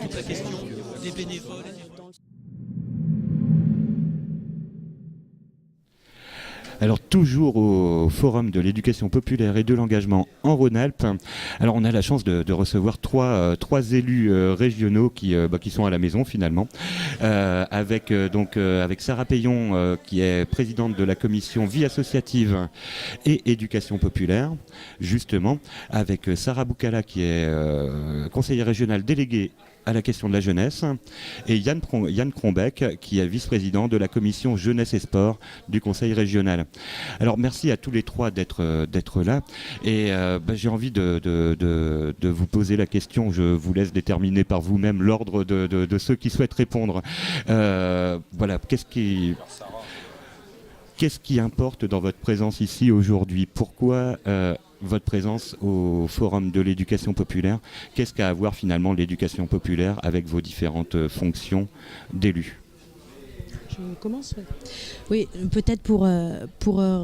toute la question des bénévoles. Alors toujours au Forum de l'éducation populaire et de l'engagement en Rhône-Alpes. Alors on a la chance de recevoir trois élus régionaux qui sont à la maison finalement, avec Sarah Payon qui est présidente de la commission vie associative et éducation populaire, justement, avec Sarah Boukala qui est conseillère régionale déléguée à la question de la jeunesse, et Yann Cronbeck, qui est vice-président de la commission jeunesse et sport du conseil régional. Alors merci à tous les trois d'être là, et j'ai envie de vous poser la question. Je vous laisse déterminer par vous-même l'ordre de ceux qui souhaitent répondre. Voilà, qu'est-ce qui importe dans votre présence ici aujourd'hui? Pourquoi votre présence au Forum de l'éducation populaire? Qu'est-ce qu'a à voir finalement l'éducation populaire avec vos différentes fonctions d'élus? Je commence. Oui, peut-être pour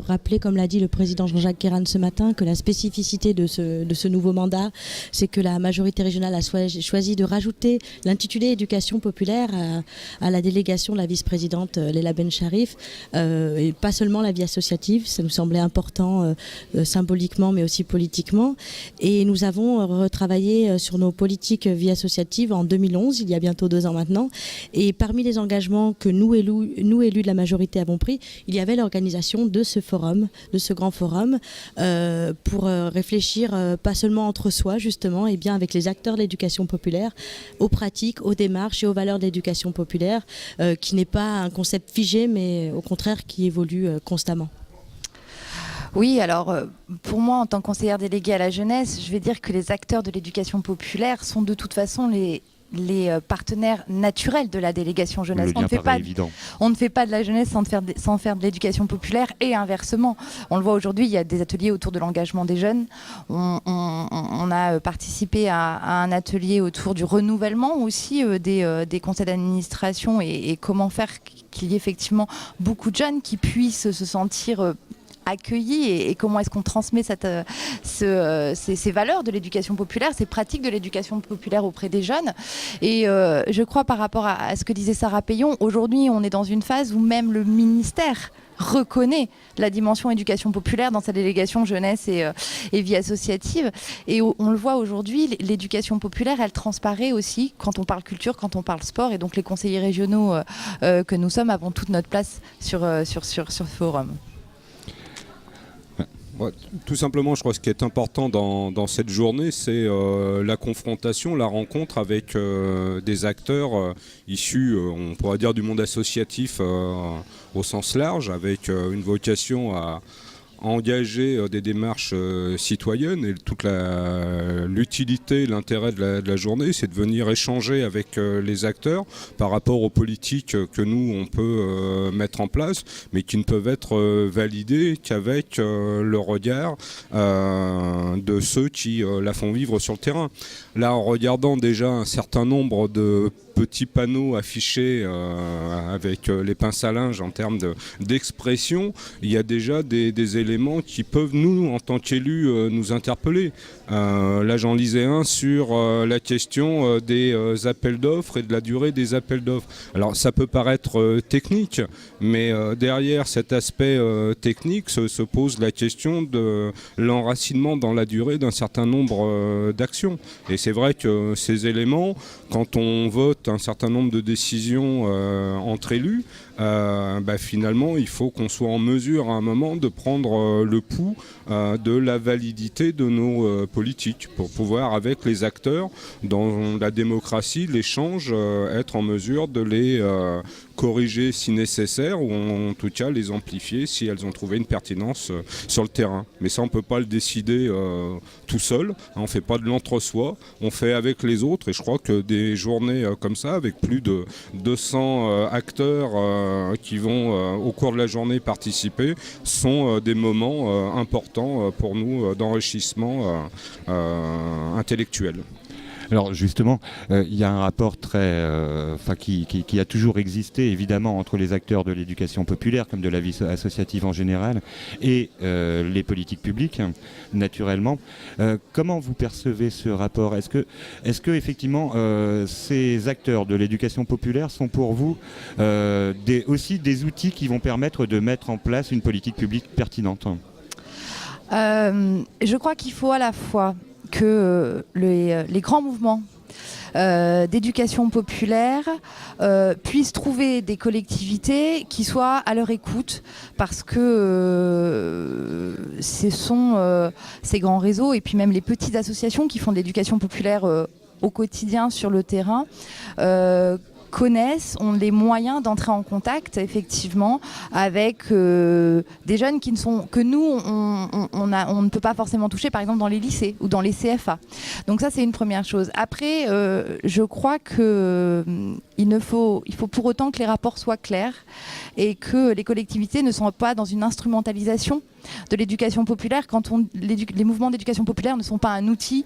rappeler, comme l'a dit le président Jean-Jacques Guérin ce matin, que la spécificité de ce nouveau mandat, c'est que la majorité régionale a choisi de rajouter l'intitulé éducation populaire à la délégation de la vice-présidente Leila Bencharif, et pas seulement la vie associative. Ça nous semblait important symboliquement mais aussi politiquement, et nous avons retravaillé sur nos politiques vie associative en 2011, il y a bientôt 2 ans maintenant, et parmi les engagements que nous élus de la majorité avons pris, il y avait l'organisation de ce forum, de ce grand forum, pour réfléchir pas seulement entre soi justement, et bien avec les acteurs de l'éducation populaire, aux pratiques, aux démarches et aux valeurs de l'éducation populaire, qui n'est pas un concept figé, mais au contraire qui évolue constamment. Oui, alors pour moi, en tant que conseillère déléguée à la jeunesse, je vais dire que les acteurs de l'éducation populaire sont de toute façon les partenaires naturels de la délégation jeunesse. On ne fait pas de la jeunesse sans faire de l'éducation populaire, et inversement. On le voit aujourd'hui, il y a des ateliers autour de l'engagement des jeunes. On a participé à un atelier autour du renouvellement aussi des conseils d'administration, et comment faire qu'il y ait effectivement beaucoup de jeunes qui puissent se sentir accueillis, et comment est-ce qu'on transmet ces valeurs de l'éducation populaire, ces pratiques de l'éducation populaire auprès des jeunes. Et je crois, par rapport à ce que disait Sarah Payon, aujourd'hui on est dans une phase où même le ministère reconnaît la dimension éducation populaire dans sa délégation jeunesse et vie associative. Et on le voit aujourd'hui, l'éducation populaire, elle transparaît aussi quand on parle culture, quand on parle sport, et donc les conseillers régionaux que nous sommes avons toute notre place sur ce forum. Ouais, tout simplement, je crois que ce qui est important dans cette journée, c'est la confrontation, la rencontre avec des acteurs issus, on pourrait dire, du monde associatif au sens large, avec une vocation à engager des démarches citoyennes. Et toute l'utilité, l'intérêt de la journée, c'est de venir échanger avec les acteurs par rapport aux politiques que nous, on peut mettre en place, mais qui ne peuvent être validées qu'avec le regard de ceux qui la font vivre sur le terrain. Là, en regardant déjà un certain nombre de petits panneaux affichés avec les pinces à linge en termes d'expression, il y a déjà des éléments qui peuvent, nous, en tant qu'élus, nous interpeller. Là, j'en lisais un sur la question des appels d'offres et de la durée des appels d'offres. Alors, ça peut paraître technique, mais derrière cet aspect technique se pose la question de l'enracinement dans la durée d'un certain nombre d'actions. Et c'est vrai que ces éléments, quand on vote un certain nombre de décisions entre élus, finalement, il faut qu'on soit en mesure à un moment de prendre le pouls de la validité de nos politiques pour pouvoir, avec les acteurs, dans la démocratie, l'échange, être en mesure de les corriger si nécessaire, ou en tout cas les amplifier si elles ont trouvé une pertinence sur le terrain. Mais ça, on ne peut pas le décider tout seul, on ne fait pas de l'entre-soi, on fait avec les autres, et je crois que des journées comme ça, avec plus de 200 acteurs qui vont au cours de la journée participer, sont des moments importants pour nous d'enrichissement intellectuel. Alors justement, il y a un rapport qui a toujours existé évidemment entre les acteurs de l'éducation populaire comme de la vie associative en général et les politiques publiques, naturellement. Comment vous percevez ce rapport ? Est-ce que effectivement ces acteurs de l'éducation populaire sont pour vous aussi des outils qui vont permettre de mettre en place une politique publique pertinente ? Je crois qu'il faut à la fois que les grands mouvements d'éducation populaire puissent trouver des collectivités qui soient à leur écoute, parce que ce sont ces grands réseaux et puis même les petites associations qui font de l'éducation populaire au quotidien sur le terrain ont les moyens d'entrer en contact effectivement avec des jeunes que nous on ne peut pas forcément toucher, par exemple dans les lycées ou dans les CFA. Donc ça, c'est une première chose. Après, je crois que il faut pour autant que les rapports soient clairs et que les collectivités ne sont pas dans une instrumentalisation de l'éducation populaire les mouvements d'éducation populaire ne sont pas un outil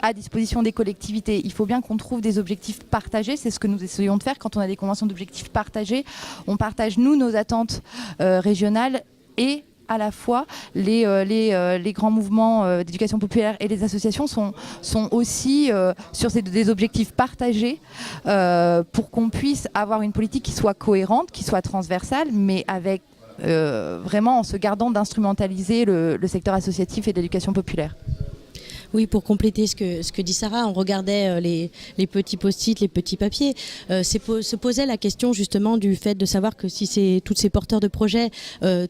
à disposition des collectivités. Il faut bien qu'on trouve des objectifs partagés. C'est ce que nous essayons de faire quand on a des conventions d'objectifs partagés. On partage, nous, nos attentes régionales et à la fois les grands mouvements d'éducation populaire et les associations sont aussi sur des objectifs partagés pour qu'on puisse avoir une politique qui soit cohérente, qui soit transversale, mais avec vraiment en se gardant d'instrumentaliser le secteur associatif et de l'éducation populaire. Oui, pour compléter ce que dit Sarah, on regardait les petits post-it, les petits papiers. Se posait la question justement du fait de savoir que si tous ces porteurs de projets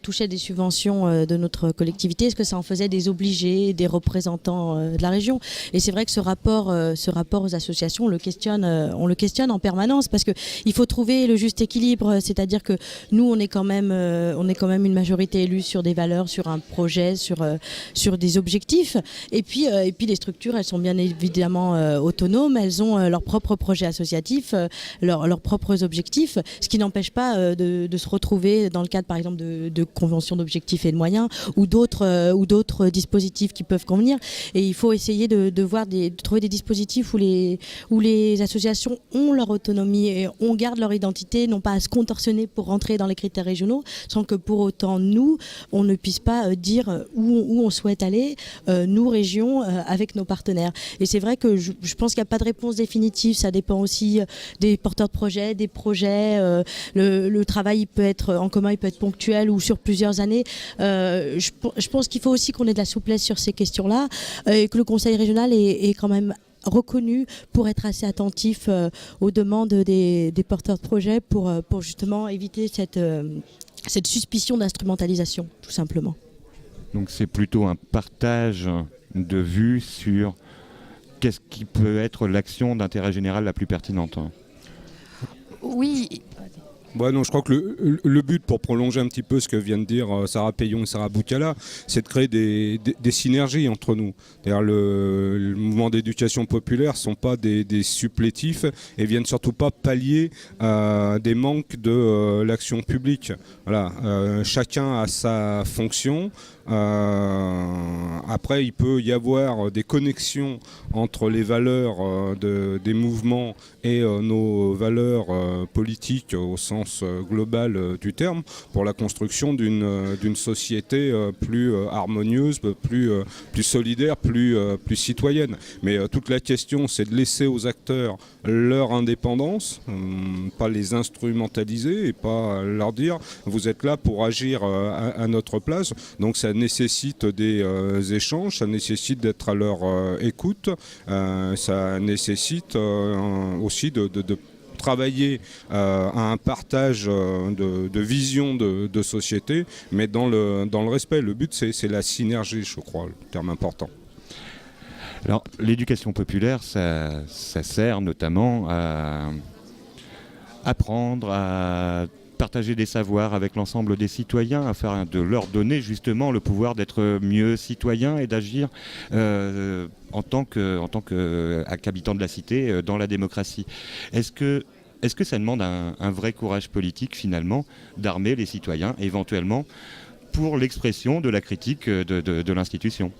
touchaient des subventions de notre collectivité, est-ce que ça en faisait des obligés, des représentants de la région ? Et c'est vrai que ce rapport aux associations, on le questionne en permanence, parce qu'il faut trouver le juste équilibre. C'est-à-dire que nous, on est quand même une majorité élue sur des valeurs, sur un projet, sur des objectifs. Et puis les structures, elles sont bien évidemment autonomes, elles ont leurs propres projets associatifs, leurs propres objectifs, ce qui n'empêche pas de se retrouver dans le cadre par exemple de conventions d'objectifs et de moyens ou d'autres dispositifs qui peuvent convenir. Et il faut essayer de trouver des dispositifs où les associations ont leur autonomie et on garde leur identité, non pas à se contorsionner pour rentrer dans les critères régionaux, sans que pour autant nous, on ne puisse pas dire où on souhaite aller, nous régions, avec nos partenaires. Et c'est vrai que je pense qu'il n'y a pas de réponse définitive, ça dépend aussi des porteurs de projets, des projets, le travail il peut être en commun, il peut être ponctuel ou sur plusieurs années. Je pense qu'il faut aussi qu'on ait de la souplesse sur ces questions-là et que le Conseil régional est quand même reconnu pour être assez attentif aux demandes des porteurs de projets pour justement éviter cette suspicion d'instrumentalisation, tout simplement. Donc c'est plutôt un partage de vues sur qu'est-ce qui peut être l'action d'intérêt général la plus pertinente. Oui. Ouais, non, je crois que le but, pour prolonger un petit peu ce que viennent de dire Sarah Payon et Sarah Boukala, c'est de créer des synergies entre nous. D'ailleurs, le mouvement d'éducation populaire ne sont pas des supplétifs et viennent surtout pas pallier des manques de l'action publique. Voilà, chacun a sa fonction. Après, il peut y avoir des connexions entre les valeurs des mouvements et nos valeurs politiques au sens global du terme pour la construction d'une société plus harmonieuse, plus solidaire, plus citoyenne. Mais toute la question, c'est de laisser aux acteurs leur indépendance, pas les instrumentaliser et pas leur dire vous êtes là pour agir à notre place. Donc ça nécessite des échanges, ça nécessite d'être à leur écoute, ça nécessite aussi de travailler à un partage de vision de société, mais dans le respect. Le but, c'est la synergie, je crois, le terme important. Alors, l'éducation populaire, ça sert notamment à apprendre, à partager des savoirs avec l'ensemble des citoyens, afin de leur donner justement le pouvoir d'être mieux citoyens et d'agir en tant qu'habitants de la cité dans la démocratie. Est-ce que ça demande un vrai courage politique finalement d'armer les citoyens éventuellement pour l'expression de la critique de l'institution ?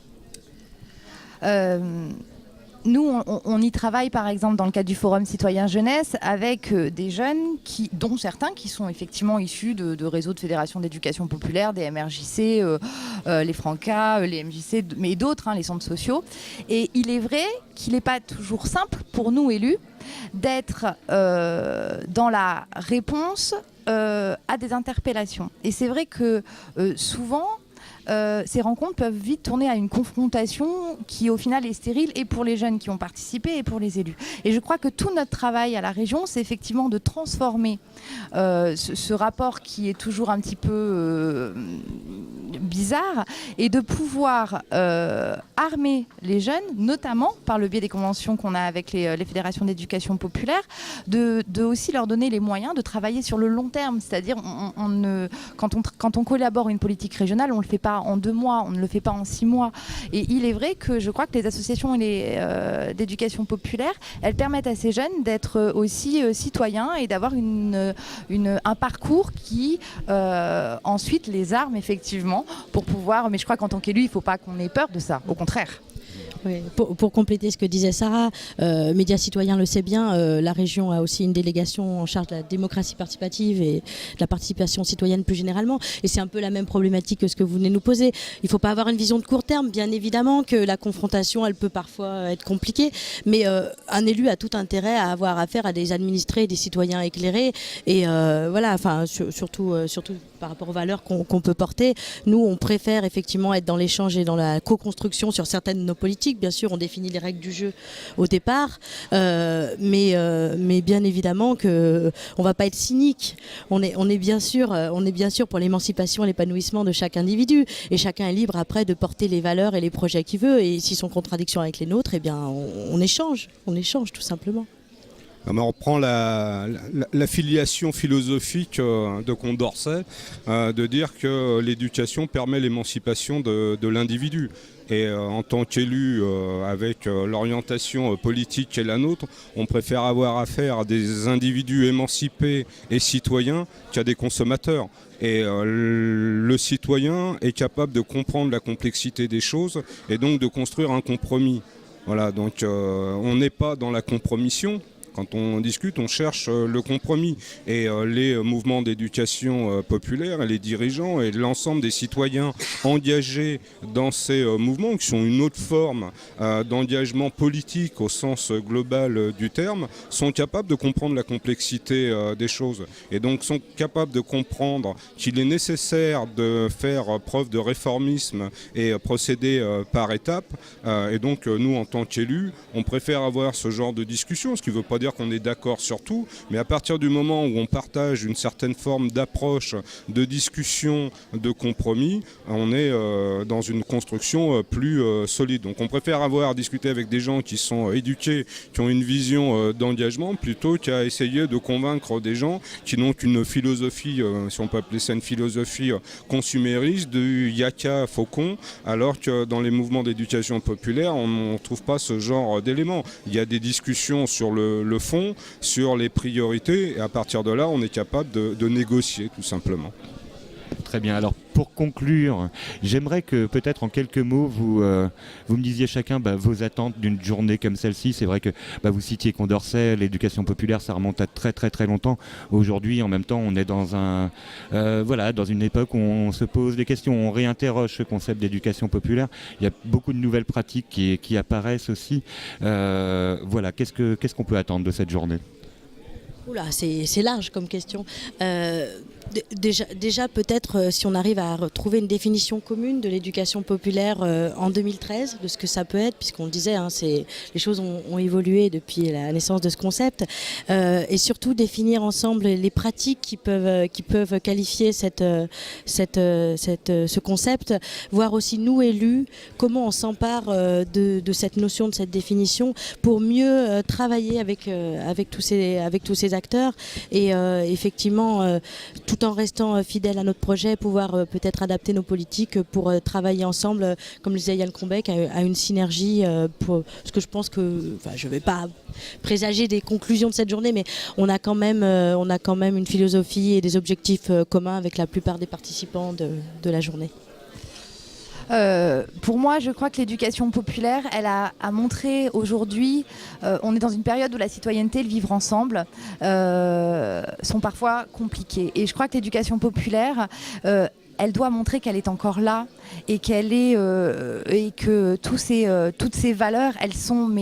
nous, on y travaille par exemple dans le cadre du Forum Citoyen Jeunesse avec des jeunes, dont certains qui sont effectivement issus de réseaux de fédérations d'éducation populaire, des MRJC, les Francas, les MJC, mais d'autres, les centres sociaux. Et il est vrai qu'il n'est pas toujours simple pour nous élus d'être dans la réponse à des interpellations. Et c'est vrai que souvent, ces rencontres peuvent vite tourner à une confrontation qui au final est stérile, et pour les jeunes qui ont participé et pour les élus. Et je crois que tout notre travail à la région, c'est effectivement de transformer ce rapport qui est toujours un petit peu bizarre, et de pouvoir armer les jeunes, notamment par le biais des conventions qu'on a avec les fédérations d'éducation populaire, de aussi leur donner les moyens de travailler sur le long terme. C'est-à-dire, quand on collabore une politique régionale, on ne le fait pas en 2 mois, on ne le fait pas en 6 mois. Et il est vrai que je crois que les associations d'éducation populaire, elles permettent à ces jeunes d'être aussi citoyens et d'avoir un parcours qui ensuite les arme effectivement pour pouvoir... Mais je crois qu'en tant qu'élu, il ne faut pas qu'on ait peur de ça, au contraire. Oui, pour compléter ce que disait Sarah, Médias Citoyens le sait bien, la région a aussi une délégation en charge de la démocratie participative et de la participation citoyenne plus généralement. Et c'est un peu la même problématique que ce que vous venez nous poser. Il ne faut pas avoir une vision de court terme, bien évidemment que la confrontation, elle peut parfois être compliquée, mais un élu a tout intérêt à avoir affaire à des administrés, des citoyens éclairés, et voilà, enfin surtout par rapport aux valeurs qu'on peut porter. Nous, on préfère effectivement être dans l'échange et dans la co-construction sur certaines de nos politiques. Bien sûr, on définit les règles du jeu au départ, mais bien évidemment qu'on ne va pas être cynique. On est bien sûr pour l'émancipation et l'épanouissement de chaque individu, et chacun est libre après de porter les valeurs et les projets qu'il veut, et s'ils sont en contradiction avec les nôtres, eh bien on échange tout simplement. On reprend la filiation philosophique de Condorcet, de dire que l'éducation permet l'émancipation de l'individu. Et en tant qu'élu, avec l'orientation politique qui est la nôtre, on préfère avoir affaire à des individus émancipés et citoyens qu'à des consommateurs. Et le citoyen est capable de comprendre la complexité des choses et donc de construire un compromis. Voilà, donc on n'est pas dans la compromission. Quand on discute, on cherche le compromis. Et les mouvements d'éducation populaire et les dirigeants et l'ensemble des citoyens engagés dans ces mouvements, qui sont une autre forme d'engagement politique au sens global du terme, sont capables de comprendre la complexité des choses. Et donc sont capables de comprendre qu'il est nécessaire de faire preuve de réformisme et procéder par étapes. Et donc nous, en tant qu'élus, on préfère avoir ce genre de discussion, ce qui ne veut pas dire qu'on est d'accord sur tout, mais à partir du moment où on partage une certaine forme d'approche, de discussion, de compromis, on est dans une construction plus solide. Donc on préfère avoir discuté avec des gens qui sont éduqués, qui ont une vision d'engagement, plutôt qu'à essayer de convaincre des gens qui n'ont qu'une philosophie, si on peut appeler ça une philosophie consumériste, du yaka faucon, alors que dans les mouvements d'éducation populaire, on ne trouve pas ce genre d'éléments. Il y a des discussions sur le fond, sur les priorités, et à partir de là, on est capable de négocier, tout simplement. Très bien. Alors, pour conclure, j'aimerais que peut-être en quelques mots, vous me disiez chacun vos attentes d'une journée comme celle-ci. C'est vrai que vous citiez Condorcet, l'éducation populaire, ça remonte à très très très longtemps. Aujourd'hui, en même temps, on est dans dans une époque où on se pose des questions, on réinterroge ce concept d'éducation populaire. Il y a beaucoup de nouvelles pratiques qui apparaissent aussi. Qu'est-ce qu'on peut attendre de cette journée ? Oula, c'est large comme question. Déjà peut-être si on arrive à retrouver une définition commune de l'éducation populaire en 2013, de ce que ça peut être, puisqu'on le disait, les choses ont évolué depuis la naissance de ce concept, et surtout définir ensemble les pratiques qui peuvent qualifier ce concept, voir aussi nous élus, comment on s'empare de cette notion, de cette définition, pour mieux travailler avec tous ces acteurs, et effectivement tout en restant fidèle à notre projet, pouvoir peut-être adapter nos politiques pour travailler ensemble, comme le disait Yann Combec, à une synergie. Parce que je pense que, je ne vais pas présager des conclusions de cette journée, mais on a quand même une philosophie et des objectifs communs avec la plupart des participants de la journée. Pour moi, je crois que l'éducation populaire, elle a montré aujourd'hui, on est dans une période où la citoyenneté, le vivre ensemble, sont parfois compliqués. Et je crois que l'éducation populaire, elle doit montrer qu'elle est encore là et et que toutes ces valeurs, elles sont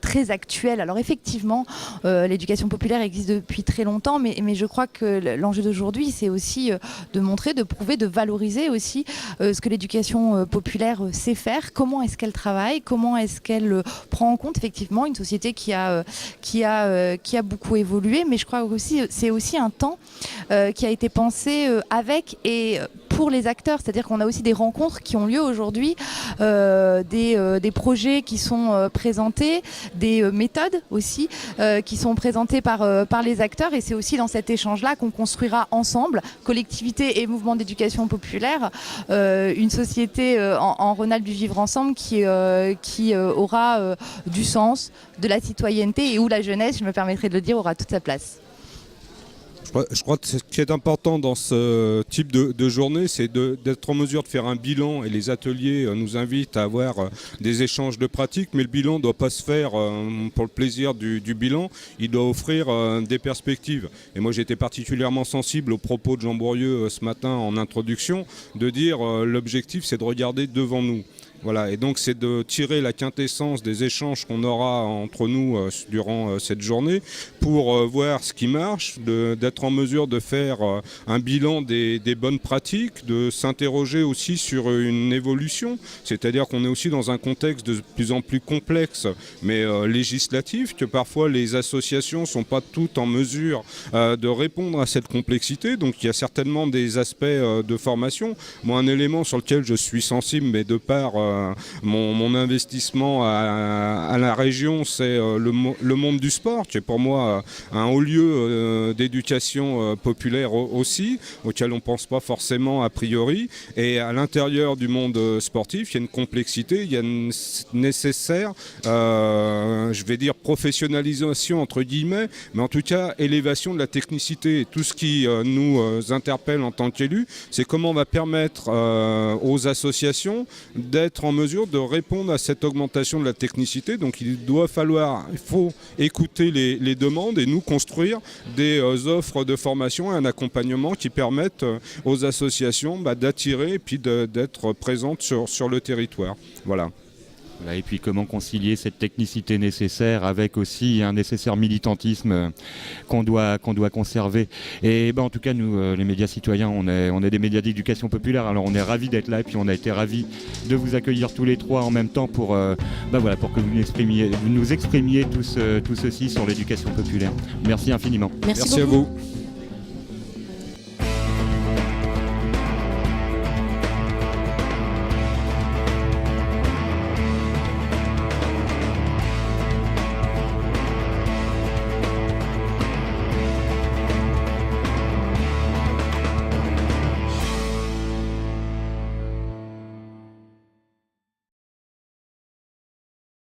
très actuelle. Alors effectivement, l'éducation populaire existe depuis très longtemps, mais je crois que l'enjeu d'aujourd'hui, c'est aussi de montrer, de prouver, de valoriser aussi ce que l'éducation populaire sait faire, comment est-ce qu'elle travaille, comment est-ce qu'elle prend en compte effectivement une société qui a beaucoup évolué, mais je crois aussi c'est aussi un temps qui a été pensé avec et pour les acteurs, c'est-à-dire qu'on a aussi des rencontres qui ont lieu aujourd'hui, des projets qui sont présentés, des méthodes aussi qui sont présentées par les acteurs, et c'est aussi dans cet échange-là qu'on construira ensemble, collectivité et mouvement d'éducation populaire, une société en Rhône-Alpes du vivre ensemble qui aura du sens, de la citoyenneté, et où la jeunesse, je me permettrai de le dire, aura toute sa place. Je crois que ce qui est important dans ce type de journée, c'est d'être en mesure de faire un bilan, et les ateliers nous invitent à avoir des échanges de pratiques, mais le bilan ne doit pas se faire pour le plaisir du bilan, il doit offrir des perspectives. Et moi j'ai été particulièrement sensible aux propos de Jean Bourrieux ce matin en introduction, de dire l'objectif c'est de regarder devant nous. Voilà, et donc c'est de tirer la quintessence des échanges qu'on aura entre nous durant cette journée pour voir ce qui marche, d'être en mesure de faire un bilan des bonnes pratiques, de s'interroger aussi sur une évolution, c'est-à-dire qu'on est aussi dans un contexte de plus en plus complexe, mais législatif, que parfois les associations ne sont pas toutes en mesure de répondre à cette complexité, donc il y a certainement des aspects de formation. Moi, un élément sur lequel je suis sensible, mais de par mon investissement à la région, c'est le monde du sport, qui est pour moi un haut lieu d'éducation populaire aussi, auquel on ne pense pas forcément a priori. Et à l'intérieur du monde sportif, il y a une complexité, il y a une nécessaire, je vais dire professionnalisation entre guillemets, mais en tout cas élévation de la technicité. Et tout ce qui nous interpelle en tant qu'élus, c'est comment on va permettre aux associations d'être en mesure de répondre à cette augmentation de la technicité. Donc il faut écouter les demandes et nous construire des offres de formation et un accompagnement qui permettent aux associations d'attirer et puis d'être présentes sur le territoire. Voilà. Et puis comment concilier cette technicité nécessaire avec aussi un nécessaire militantisme qu'on doit conserver. Et en tout cas, nous, les médias citoyens, on est des médias d'éducation populaire, alors on est ravis d'être là, et puis on a été ravis de vous accueillir tous les trois en même temps pour que vous nous exprimiez tout ceci sur l'éducation populaire. Merci infiniment. Merci à beaucoup. vous.